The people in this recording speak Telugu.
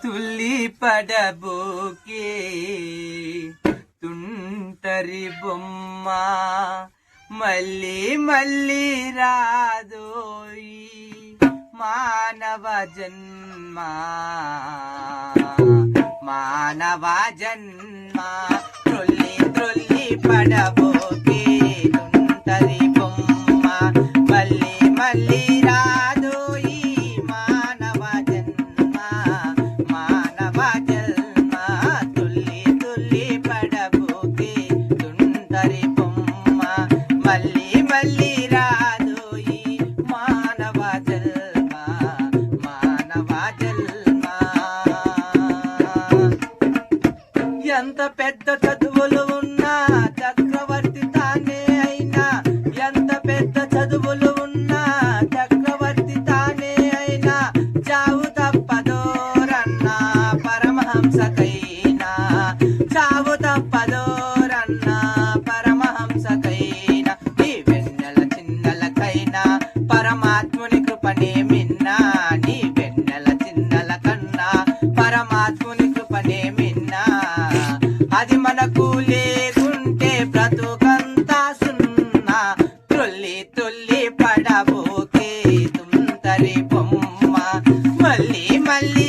తుల్లి పడబోకే తుంటరి బొమ్మ మళ్ళీ మళ్ళీ రాదోయి మానవ జన్మ మానవ జన్మ త్రొల్లి త్రొల్లి పడబోకే తుంటరి బొమ్మ మళ్ళీ మళ్ళీ రాదోయి మానవ జన్మ మానవ జన్మ తుల్లి తుల్లి పడబోకే తుంటరి బొమ్మ మళ్ళీ మళ్ళీ రాదోయి మానవ జన్మ మానవ జన్మ ఎంత పెద్ద చదువులు ఉన్నా చక్రవర్తి తానే అయినా ఎంత పెద్ద చదువులు ఉన్నా చక్రవర్తి తానే అయినా చావు తప్పదోరన్నా పరమహంసకైనా చావు తప్పదోరన్నా పరమహంసకైనా నీ వెన్నెల చిన్నలకైనా పరమాత్ముని కృపనే మిన్నా నీ వెన్నెల చిన్నల కన్నా పరమాత్ముని కృపనే మిన్నా అది మనకు లేకుంటే బ్రతుకంతా సున్నా త్రొల్లి త్రొల్లి పడబోకే తుంటరి బొమ్మ మళ్ళీ మళ్ళీ